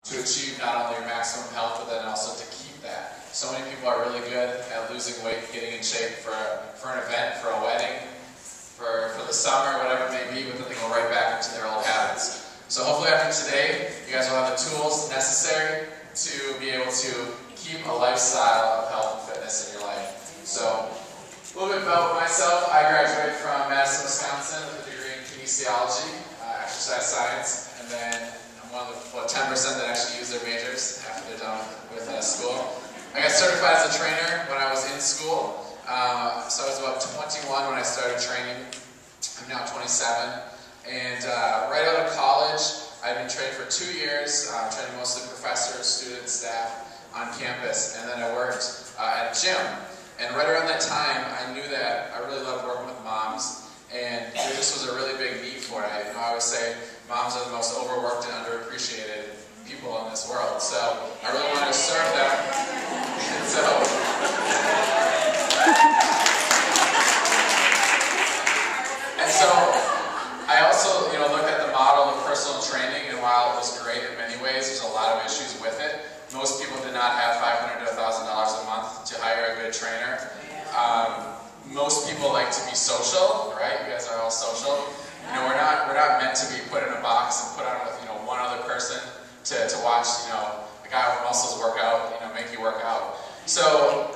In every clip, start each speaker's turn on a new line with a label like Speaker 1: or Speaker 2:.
Speaker 1: to achieve not only your maximum health, but then also to keep that. So many people are really good at losing weight, getting in shape for an event, for a wedding, for the summer, whatever it may be, but then they go right back into their old habits. So hopefully after today, you guys will have the tools necessary to be able to keep a lifestyle of health and fitness in your life. So, a little bit about myself. I graduated from Madison, Wisconsin with a degree in kinesiology, exercise science, and then I'm one of the 10% that actually use their majors after they're done with school. I got certified as a trainer when I was in school. So I was about 21 when I started training. I'm now 27. And right out of college, I've been training for 2 years, training mostly professors, students, staff on campus. And then I worked at a gym. And right around that time, I knew that I really loved working with moms. And there just was a really big need for it. I always say moms are the most overworked and underappreciated people in this world. So I really wanted to serve them. And so I also, looked at the model of personal training, and while it was great in many ways, there's a lot of issues with it. Most people did not have $500 to $1,000 a month to hire a good trainer. Most people like to be social, right? You guys are all social. We're not meant to be put in a box and put on with one other person to watch the guy with muscles work out, make you work out. So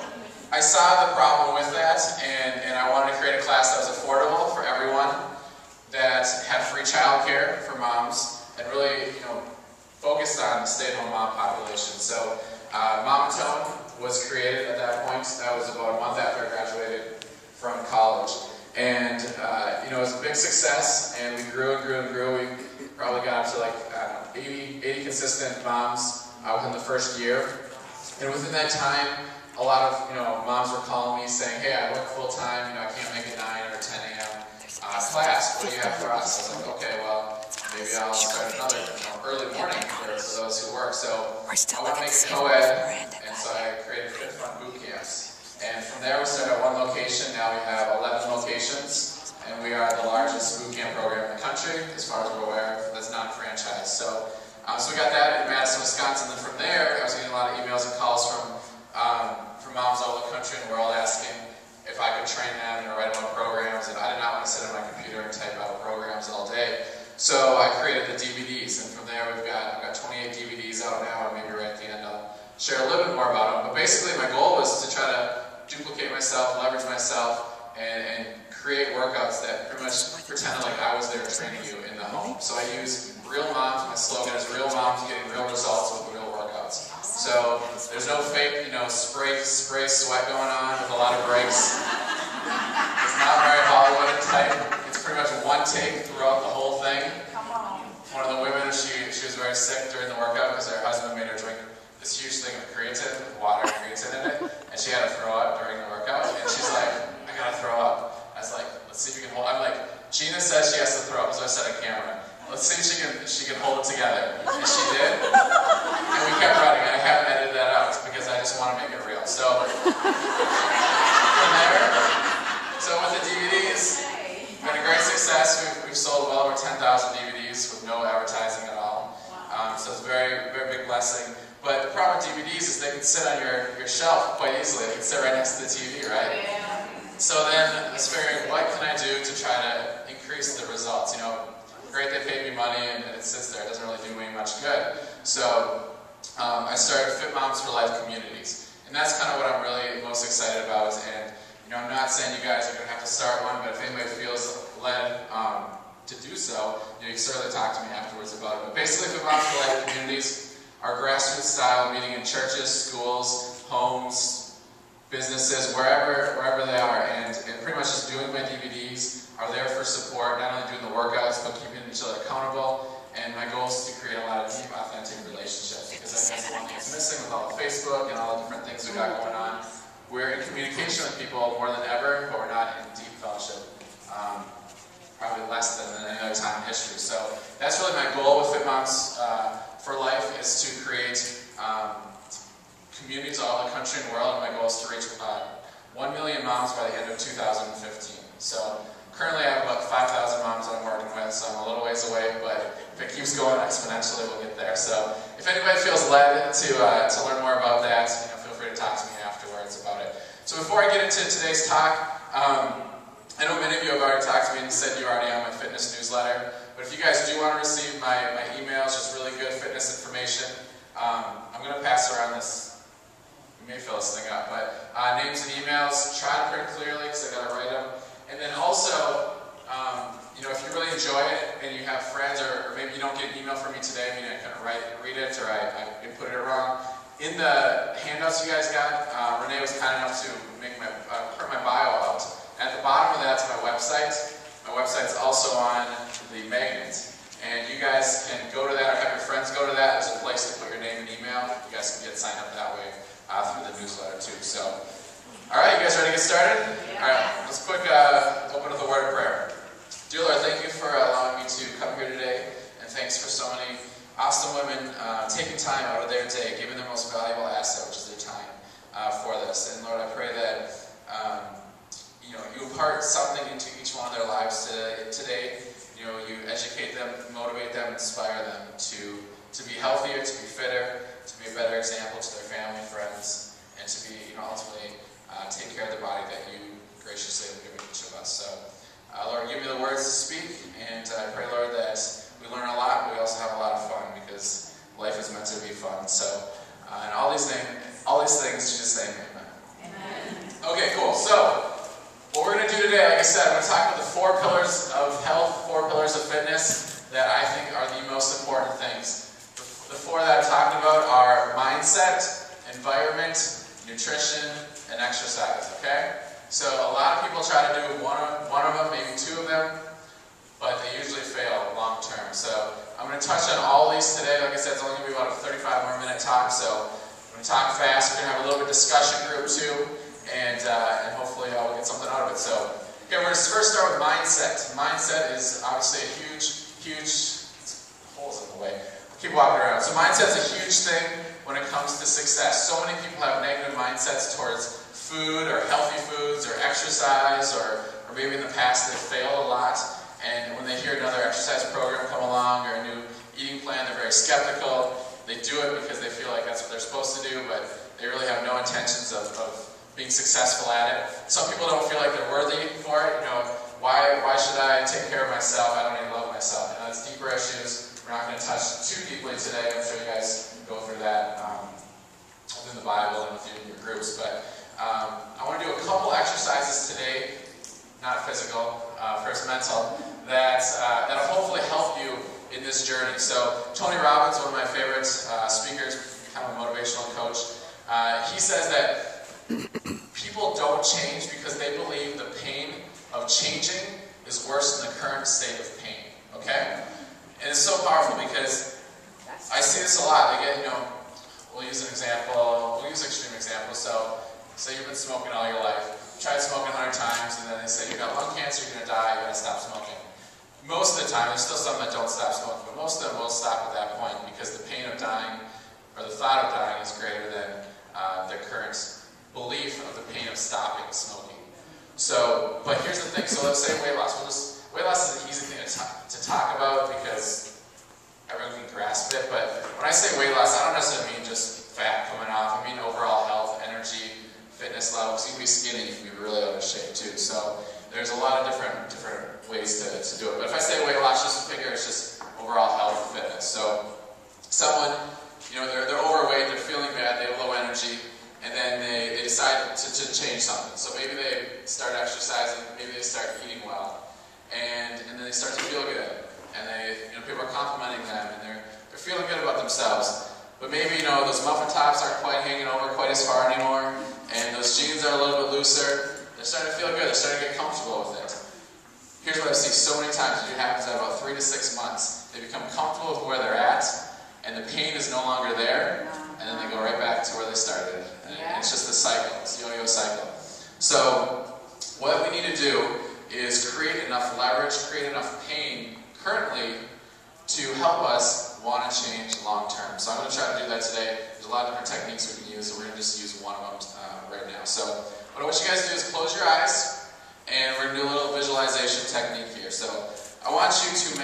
Speaker 1: I saw the problem with that, and I wanted to create a class that was affordable for everyone, that had free childcare for moms, and really focused on the stay-at-home mom population. So Mom Tone was created at that point. That was about a month after I graduated from college. And it was a big success, and we grew and grew and grew. We probably got up to like 80 consistent moms within the first year. And within that time, a lot of moms were calling me saying, "Hey, I work full time. I can't make a 9 or 10 a.m. Class. What do you have for us?" I was like, "Okay, well, maybe I'll start another early morning for those who work." So I want to make it co-ed, and so I created Fit Fun boot camps. And from there, we started at one location. Now we have 11 locations, and we are the largest boot camp program in the country, as far as we're aware, that's non-franchised. So we got that in Madison, Wisconsin. And from there, I was getting a lot of emails and calls from moms all over the country, and we're all asking if I could train them and write them up programs. And I did not want to sit on my computer and type out programs all day. So I created the DVDs, and from there I've got 28 DVDs out now, and maybe right at the end I'll share a little bit more about them. But basically my goal was to try to duplicate myself, leverage myself, and create workouts that pretty much pretended like I was there training you in the home. So I use real moms. My slogan is real moms getting real results with real workouts. So there's no fake, spray sweat going on with a lot of breaks. It's not very Hollywood type. It's pretty much one take throughout the whole thing. One of the women, she was very sick during the workout because her husband made her drink this huge thing of creatine, with water and creatine in it, and she had to throw up during the workout, and she's like, "I gotta throw up." I was like, "Let's see if you can hold." I'm like, Gina says she has to throw up, so I said on camera, "Let's see if she can hold it together." And she did, and we kept running. I haven't edited that out because I just want to make it real. So from there, with the DVDs, been a great success. We've sold well over 10,000 DVDs with no advertising at all. So it's a very, very big blessing. But the problem with DVDs is they can sit on your shelf quite easily. They can sit right next to the TV, right? Yeah. So then I was figuring, what can I do to try to increase the results? Great, they paid me money and it sits there. It doesn't really do me much good. So I started Fit Moms for Life communities. And that's kind of what I'm really most excited about. And I'm not saying you guys are going to have to start one, but if anybody feels led to do so, you can certainly talk to me afterwards about it. But basically, Fit Moms for Life communities are grassroots style, meeting in churches, schools, homes, businesses, wherever they are, and pretty much just doing my DVDs, are there for support, not only doing the workouts, but keeping each other accountable. And my goal is to create a lot of deep, authentic relationships, because I think that's one thing that's missing with all the Facebook and all the different things we got going on. We're in communication with people more than ever, but we're not in deep fellowship. Probably less than any other time in history. So that's really my goal with Fit Moms for Life, is to create communities all over the country and world. And my goal is to reach 1 million moms by the end of 2015. So currently I have about 5,000 moms that I'm working with, so I'm a little ways away, but if it keeps going exponentially, we'll get there. So if anybody feels led to learn more about that, feel free to talk to me afterwards about it. So before I get into today's talk, I know many of you have already talked to me and said you're already on my fitness newsletter, but if you guys do want to receive my emails, just really good fitness information, I'm going to pass around this. You may fill this thing up, but names and emails, try to print clearly because I got to write them. And then also, if you really enjoy it and you have friends, or maybe you don't get an email from me today, I couldn't read it, or I inputted it wrong. In the handouts you guys got, Renee was kind enough to make print my bio out. At the bottom of that's my website. My website's also on the magnet. And you guys can go to that or have your friends go to that. There's a place to put your name and email. You guys can get signed up that way through the newsletter too. So, alright, you guys ready to get started?
Speaker 2: Yeah.
Speaker 1: Alright, let's quick open with a word of prayer. Dear Lord, thank you for allowing me to come here today. And thanks for so many awesome women taking time out of their day, giving their most valuable asset, which is their time, for this. And Lord, I pray that you impart something into each one of their lives today. You educate them, motivate them, inspire them to be healthier, to be fitter, to be a better example to their family, friends, and to be ultimately take care of the body that you graciously have given each of us. So, Lord, give me the words to speak, and I pray, Lord, that we learn a lot, but we also have a lot of fun because life is meant to be fun. So, and all these things, just saying amen.
Speaker 2: Amen.
Speaker 1: Okay, cool. So, what we're going to do today, like I said, I'm going to talk about the 4 pillars of health, 4 pillars of fitness that I think are the most important things. The 4 that I'm talking about are mindset, environment, nutrition, and exercise, okay? So a lot of people try to do one of them, maybe 2 of them, but they usually fail long term. So I'm going to touch on all these today. Like I said, it's only going to be about a 35 more minute talk, so I'm going to talk fast. We're going to have a little bit of discussion group too. And hopefully we'll get something out of it. So, okay, we're going to first start with mindset. Mindset is obviously a huge holes in the way. Keep walking around. So mindset's a huge thing when it comes to success. So many people have negative mindsets towards food or healthy foods or exercise, or maybe in the past they've failed a lot. And when they hear another exercise program come along or a new eating plan, they're very skeptical. They do it because they feel like that's what they're supposed to do, but they really have no intentions of being successful at it. Some people don't feel like they're worthy for it. Why should I take care of myself? I don't even love myself. That's deeper issues. We're not going to touch too deeply today. I'm sure you guys go through that within the Bible and within your groups. But I want to do a couple exercises today, not physical, first mental, that'll hopefully help you in this journey. So Tony Robbins, one of my favorite speakers, kind of a motivational coach, he says that people don't change because they believe the pain of changing is worse than the current state of pain, okay? And it's so powerful because I see this a lot. They get, we'll use an example, we'll use extreme examples. So, say you've been smoking all your life, you tried smoking 100 times, and then they say, you got lung cancer, you're going to die, you got to stop smoking. Most of the time, there's still some that don't stop smoking, but most of them will stop at that point because the pain of dying, or the thought of dying, is greater than their current belief of the pain of stopping smoking. So, but here's the thing. So let's say weight loss. Weight loss is an easy thing to talk about because everyone can grasp it. But when I say weight loss, I don't necessarily mean just fat coming off. I mean overall health, energy, fitness levels. You can be skinny, you can be really out of shape too. So there's a lot of different ways to do it. But if I say weight loss, just figure it's just overall health and fitness. So someone, they're overweight, they're feeling bad, they have low energy. And then they decide to change something. So maybe they start exercising, maybe they start eating well, and then they start to feel good. And people are complimenting them, and they're feeling good about themselves. But maybe those muffin tops aren't quite hanging over quite as far anymore, and those jeans are a little bit looser. They're starting to feel good. They're starting to get comfortable with it. Here's what I see so many times: it happens at about 3 to 6 months. They become comfortable with where they're at, and the pain is no longer there. And then they go right back to where they started. And it's just a cycle. It's a yo-yo cycle. So what we need to do is create enough leverage, create enough pain currently to help us want to change long term. So I'm going to try to do that today. There's a lot of different techniques we can use, so we're going to just use one of them right now. So what I want you guys to do is close your eyes, and we're going to do a little visualization technique here. So I want you to make